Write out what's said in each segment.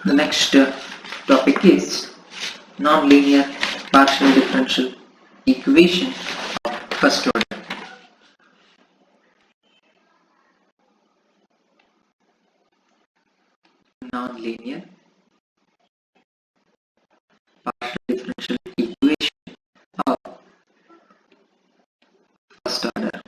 The next topic is nonlinear partial differential equation of first order. Nonlinear partial differential equation of first order.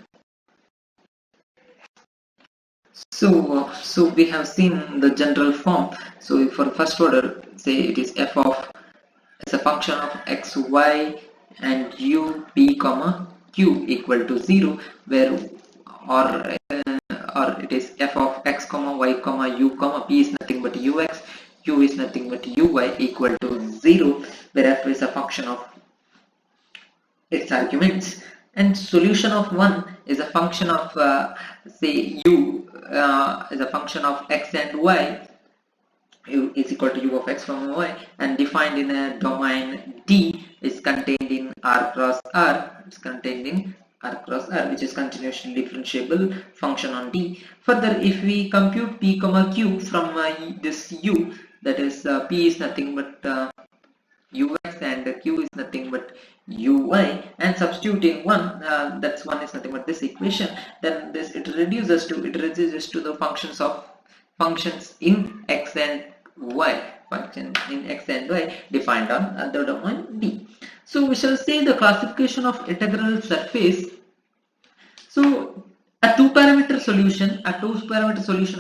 So we have seen the general form. So for first order, say it is f of as a function of x, y, and u, p, comma q equal to 0, where or it is f of x, comma y, comma u, comma p is nothing but ux, u is nothing but uy equal to 0, where f is a function of its arguments, and solution of 1 is a function of say u is a function of x and y. U is equal to u of x from y, and defined in a domain D is contained in R cross R. It's contained in R cross R, which is continuously differentiable function on D. Further, if we compute p comma q from this u, that is p is nothing but ux and q is nothing but uy, and substituting 1, that's 1 is nothing but this equation, then this it reduces to the functions in x and y, defined on the domain D. So we shall say the classification of integral surface. So a two-parameter solution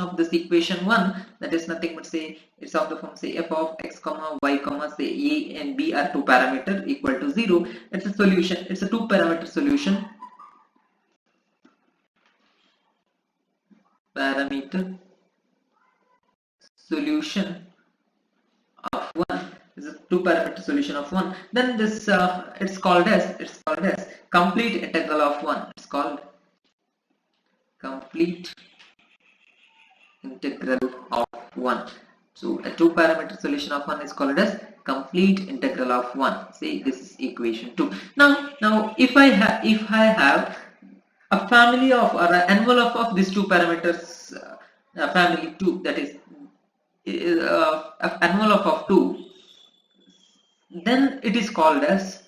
of this equation 1, that is nothing but say it's of the form say f of x comma y comma say a and b are two parameter equal to 0. It's a solution. It's a two-parameter solution. Parameter solution of 1 is a two-parameter solution of 1. Then this it's called as complete integral of 1. It's called complete integral of 1. So a two-parameter solution of 1 is called as complete integral of 1. Say this is equation 2. Now if I have a family of or an envelope of these two parameters, family 2, that is envelope of 2, then it is called as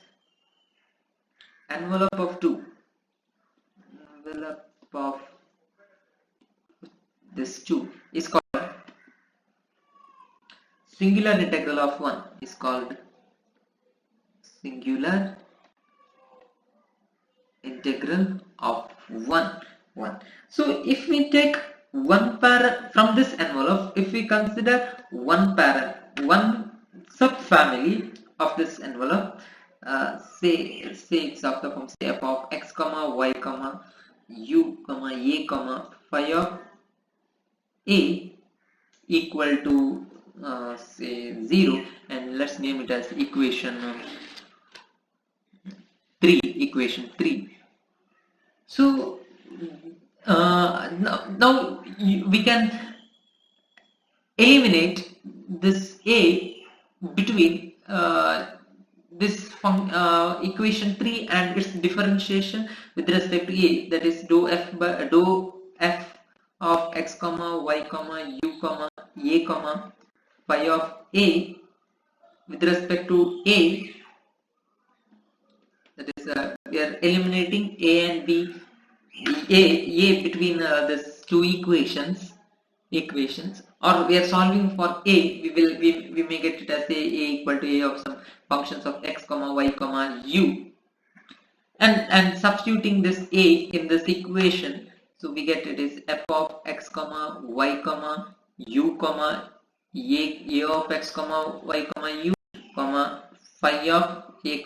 envelope of 2. Envelope of this 2 is called singular integral of 1 is called singular integral of 1. So if we take one parent from this envelope, if we consider one subfamily of this envelope, say it's of the form say f of x comma y comma u comma a comma phi of a equal to say 0, and let's name it as equation 3. So now we can eliminate this a between this equation 3 and its differentiation with respect to a, that is dou f of x comma y comma u comma a comma phi of a with respect to a, that is we are eliminating a and b, a between these two equations, or we are solving for a, we may get it as a equal to a of some functions of x comma y comma u, and substituting this a in this equation, so we get it is f of x comma y comma u comma a of x comma y comma u comma phi of a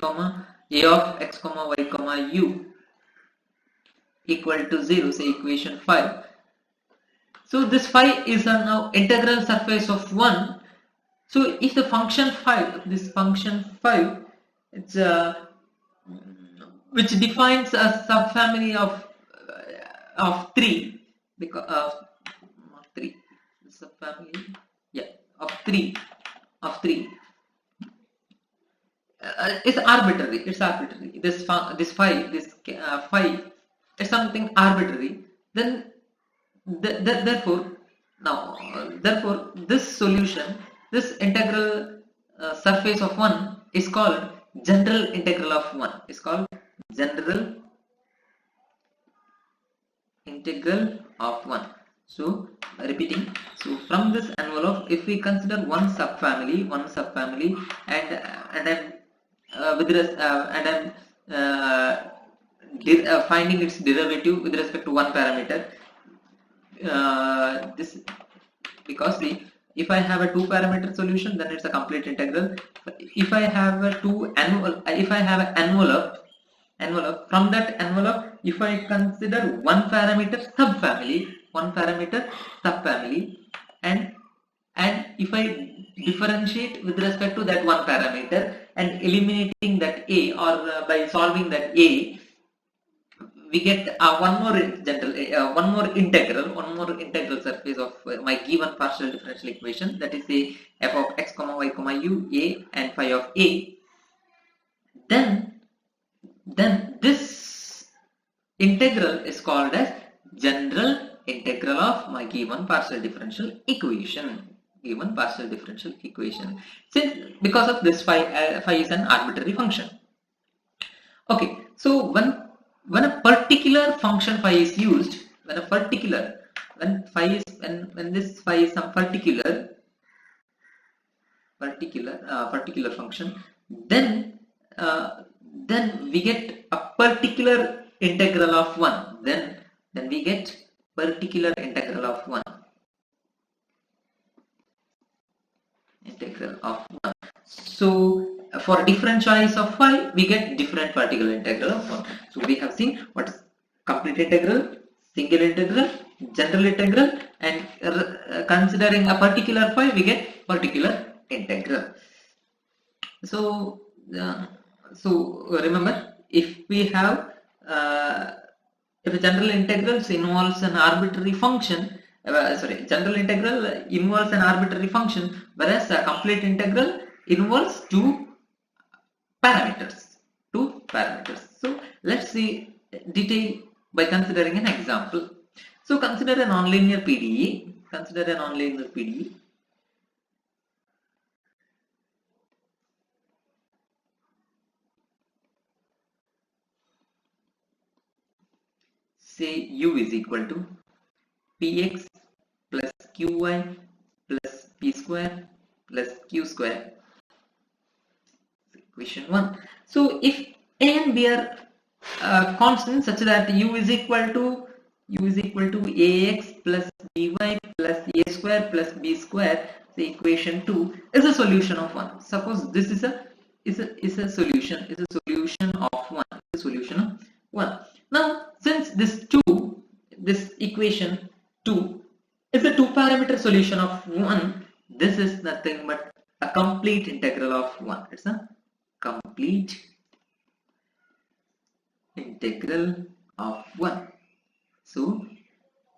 of x comma y comma u equal to 0, say equation 5. So this phi is a now integral surface of 1. So if the function 5, it's which defines a subfamily of 3, because not 3, subfamily, yeah, of 3 it's arbitrary. This phi is something arbitrary. Then therefore this solution This integral surface of 1 is called general integral of 1. It's called general integral of 1. So repeating, so from this envelope, if we consider one subfamily, and then with this and then finding its derivative with respect to one parameter, this, because see, if I have a two parameter solution, then it's a complete integral. If I have a envelope, from that envelope, if I consider one parameter subfamily, and if I differentiate with respect to that one parameter and eliminating that a, or by solving that a, we get one more integral surface of my given partial differential equation, that is the f of x comma y comma u, a and phi of a. Then this integral is called as general integral of my given partial differential equation. Since because of this phi is an arbitrary function. Okay, so when a particular function phi is used, when this phi is some particular function, then we get a particular integral of 1. Then we get particular integral of 1. So for different choice of phi, we get different particular integral of 1. So we have seen what is complete integral, single integral, general integral, and considering a particular phi, we get particular integral. So remember, if we have if a general integral involves an arbitrary function, general integral involves an arbitrary function, whereas a complete integral involves two parameters. So let's see detail by considering an example. So consider a nonlinear PDE. Say u is equal to px plus qy plus p square plus q square. Equation 1. So if a and b are constants such that u is equal to ax plus by plus a square plus b square, the equation 2 is a solution of 1. Suppose this is a solution of 1. Now since this equation 2 is a two parameter solution of 1, this is nothing but a complete integral of 1. It's a complete integral of 1. So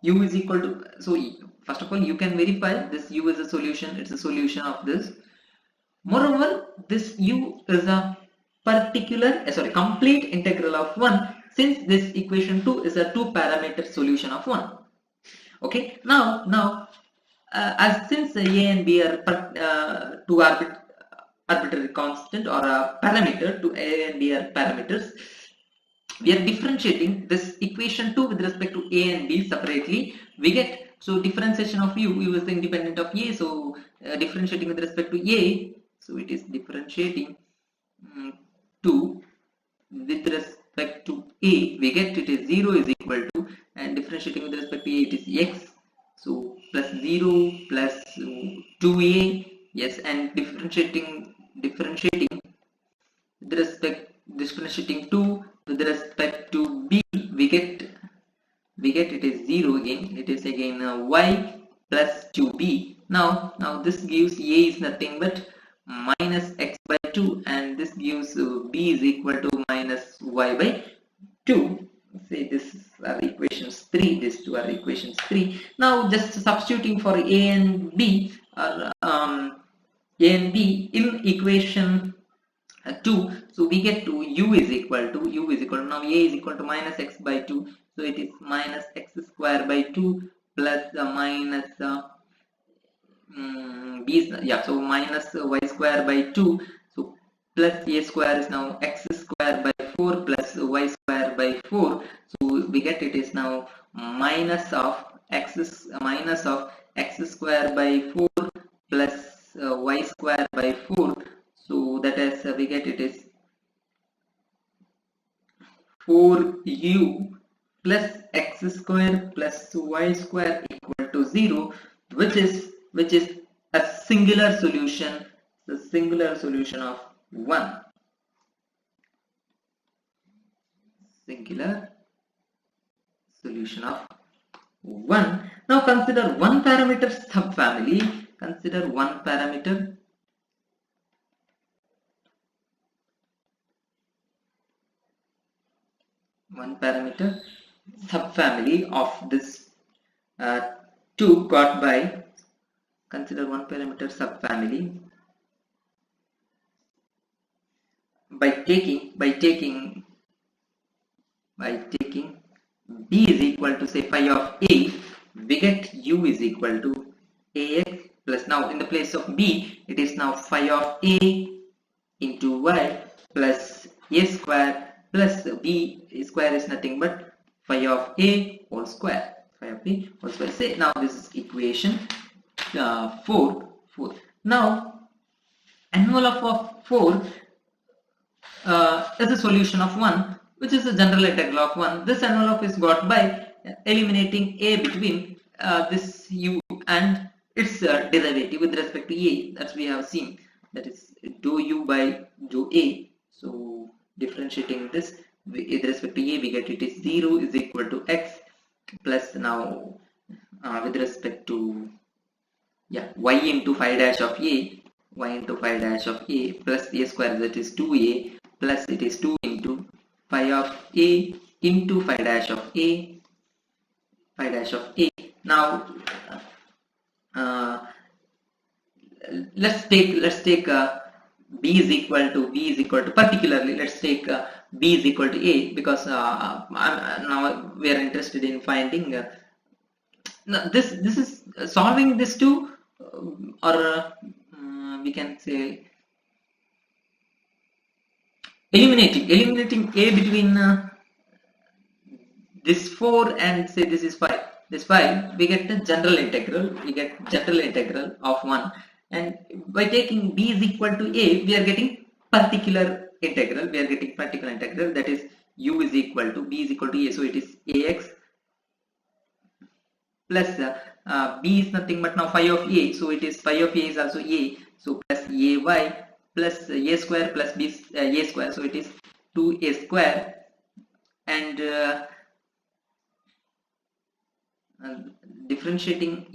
u is equal to, so first of all you can verify this u is a solution, it's a solution of this. Moreover, this u is a complete integral of 1, since this equation 2 is a two parameter solution of 1. Okay, now since a and b are two arbitrary constant or a parameter, to a and b are parameters, we are differentiating this equation 2 with respect to a and b separately. We get, so differentiation of u is independent of a, so differentiating with respect to a, so it is differentiating 2 with respect to a, we get it is 0 is equal to, and differentiating with respect to a, it is x, so plus 0 plus 2a, yes, and differentiating with respect, differentiating 2 with respect to b, we get it is 0 again, it is again y plus 2b. Now this gives a is nothing but minus x by 2, and this gives b is equal to minus y by 2. Say this are equations 3, these two are equations 3. Now just substituting for a and b in equation 2, so we get to u is equal to now a is equal to minus x by 2, so it is minus x square by 2 plus minus b is, yeah, so minus y square by 2, so plus a square is now x square by 4 plus y square by 4, so we get it is now minus of x square by 4 plus y square by 4, so that is we get it is 4u plus x square plus y square equal to 0, which is a singular solution, the singular solution of 1, singular solution of 1. Now consider one parameter subfamily, consider one parameter subfamily of this 2 got by, consider one parameter subfamily by taking b is equal to say phi of a, we get u is equal to ax plus, now in the place of b it is now phi of a into y plus a square plus b square is nothing but phi of a whole square, say now this is equation 4. Now envelope of 4 is a solution of 1, which is a general integral of 1. This envelope is got by eliminating a between this u and its derivative with respect to a, that we have seen, that is dou u by dou a. So differentiating this with respect to a, we get it is 0 is equal to x plus, now with respect to y into phi dash of a, plus a square, that is 2a plus it is 2 into phi of a into phi dash of a, Now let's take b is equal to, particularly let's take b is equal to a, because now we are interested in finding now this is solving this too, or we can say eliminating a between this 4 and say this is 5, we get the general integral, of 1, and by taking b is equal to a, we are getting particular integral, that is u is equal to b is equal to a, so it is ax plus b is nothing but now phi of a, so it is phi of a is also a, so plus ay plus a square plus b a square, so it is 2a square, and differentiating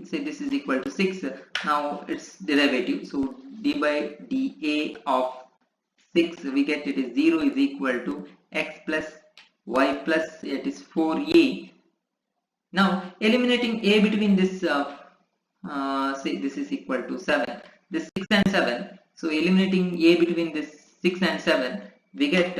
say this is equal to 6, now its derivative, so d by dA of 6, we get it is 0 is equal to x plus y plus it is 4a. Now eliminating a between this say this is equal to 7, this 6 and 7, so eliminating a between this 6 and 7, we get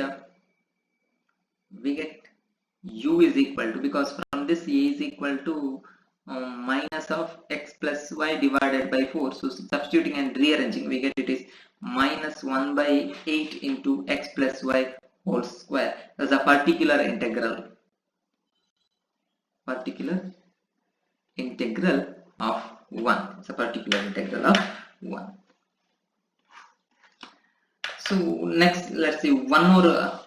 u is equal to, because from this a is equal to minus of x plus y divided by 4, so substituting and rearranging, we get it is minus 1 by 8 into x plus y whole square as a particular integral of 1. It's a particular integral of 1. So next, let's see one more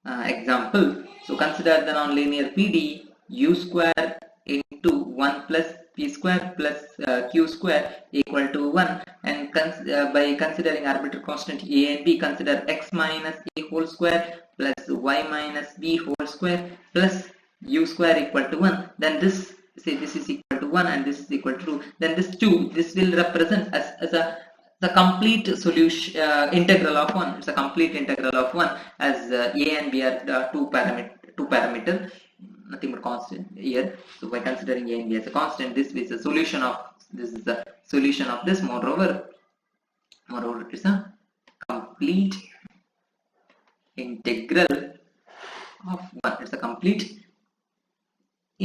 example. So consider the nonlinear PDE u square into 1 plus p square plus q square equal to 1, and by considering arbitrary constant a and b, consider x minus a whole square plus y minus b whole square plus u square equal to 1. Then this, say this is equal to 1 and this is equal to 2, then this will represent as the complete solution integral of 1. It's a complete integral of 1, as a and b are two parameter, nothing but constant here. So by considering a and b as a constant, this is a solution of this. Moreover, it's a complete integral of 1. It's a complete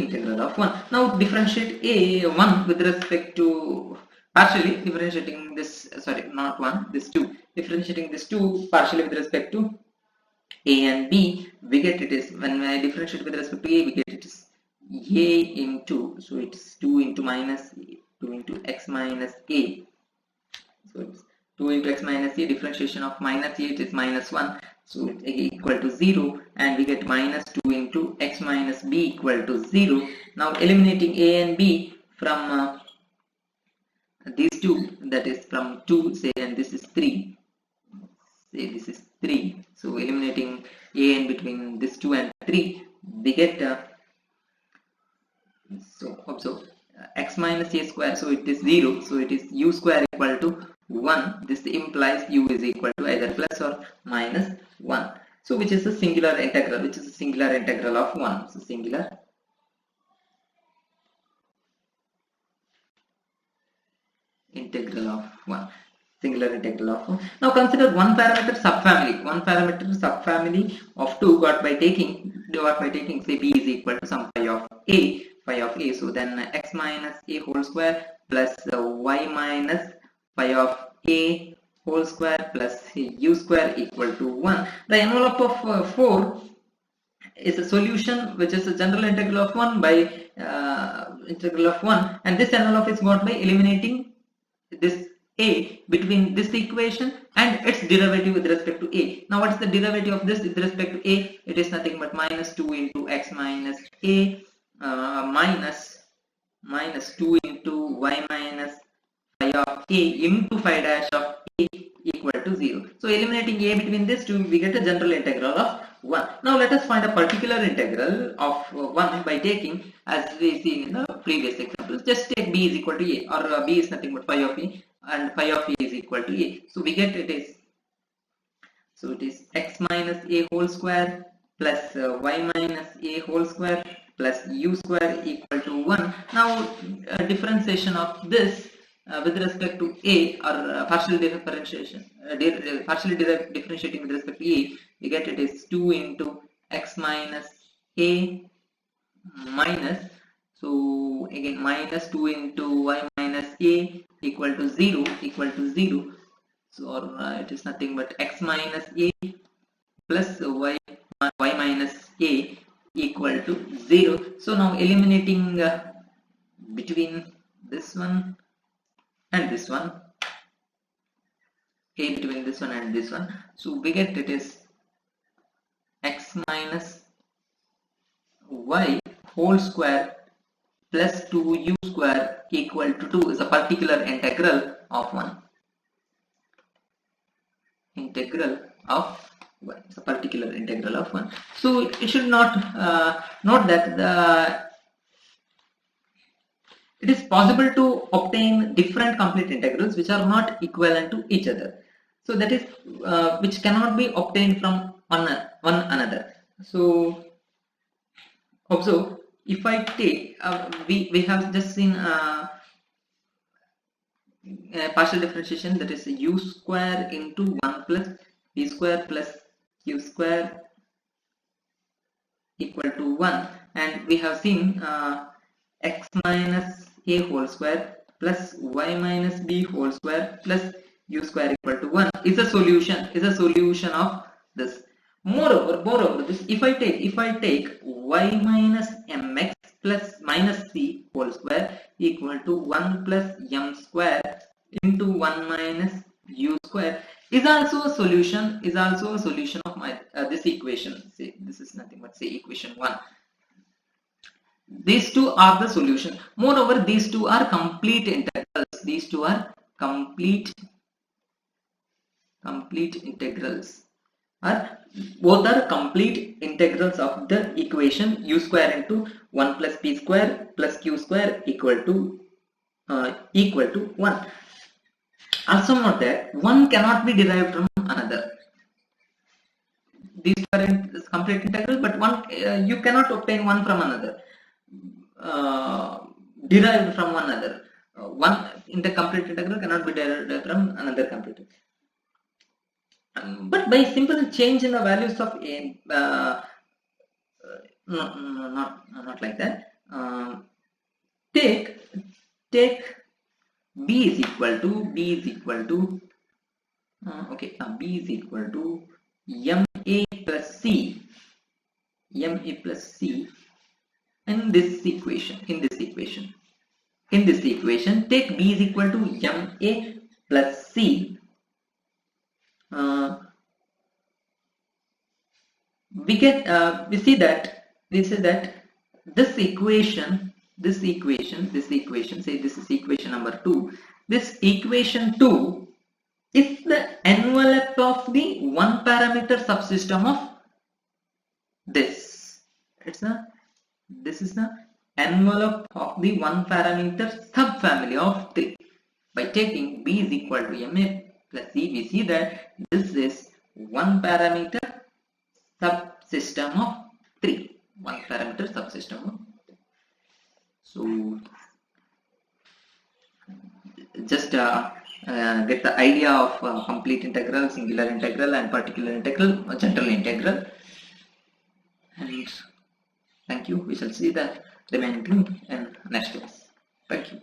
integral of 1. Now differentiate a1 with respect to partially differentiating this, sorry, not 1, this 2, differentiating this 2 partially with respect to a and b, we get it is, when I differentiate with respect to a, we get it is a into, so it's 2 into minus 2 into x minus a, so it's 2 into x minus a, differentiation of minus a, it is minus 1, so it's equal to 0, and we get minus 2 into x minus b equal to 0. Now eliminating a and b from these two, that is from 2, say, and this is 3, say this is 3, so eliminating a and between this 2 and 3, we get so observe x minus a square, so it is 0, so it is u square equal to 1. This implies u is equal to either plus or minus 1, so which is a singular integral, which is a singular integral of 1, so singular integral of 1, singular integral of 1. Now consider one parameter subfamily of 2 got by taking say b is equal to some phi of a, so then x minus a whole square plus y minus phi of a whole square plus u square equal to 1. The envelope of 4 is a solution which is a general integral of 1 by integral of 1, and this envelope is got by eliminating this a between this equation and its derivative with respect to a. Now what is the derivative of this with respect to a? It is nothing but minus 2 into x minus a minus 2 into y minus phi of a into phi dash of a equal to 0. So eliminating a between these two, we get a general integral of 1. Now let us find a particular integral of 1 by taking, as we see in the previous examples, just take b is equal to a, or b is nothing but phi of a, and phi of a is equal to a. So we get it is, so it is x minus a whole square plus y minus a whole square plus u square equal to 1. Now differentiation of this with respect to a, or partial differentiation, differentiating with respect to a, we get it is 2 into x minus a minus, so again minus 2 into y minus a equal to 0, so or it is nothing but x minus a plus y minus a equal to 0. So now eliminating between this one and this one, a between this one and this one, so we get it is x minus y whole square plus 2u square equal to 2 is a particular integral of 1. It's a particular integral of 1. So you should not note that it is possible to obtain different complete integrals which are not equivalent to each other. So that is which cannot be obtained from one another. So observe, if I take we have just seen partial differentiation, that is u square into 1 plus b square plus q square equal to 1, and we have seen x minus a whole square plus y minus b whole square plus u square equal to 1 is a solution of this. Moreover, this if I take y minus mx plus minus c whole square equal to 1 plus m square into 1 minus u square is also a solution of my this equation. Say this is nothing but say equation 1. These two are the solution. Moreover, these two are complete integrals. These two are complete integrals. Both are complete integrals of the equation u square into 1 plus p square plus q square equal to 1. Also note that one cannot be derived from another. These are complete integrals, but one you cannot obtain one from another, derived from one another. One in the complete integral cannot be derived from another complete integral. But by simple change in the values of a, not like that. take b is equal to b is equal to b is equal to ma plus c in this equation. Take b is equal to ma plus c. We see that this equation, say this is equation number 2. This equation 2 is the envelope of the one parameter subsystem of this. This is the envelope of the one parameter subfamily of 3. By taking b is equal to ma plus c, we see that this is one parameter subsystem of 3. One parameter subsystem of 3. So just get the idea of complete integral, singular integral, and particular integral, or general integral. And thank you. We shall see the remaining in next class. Thank you.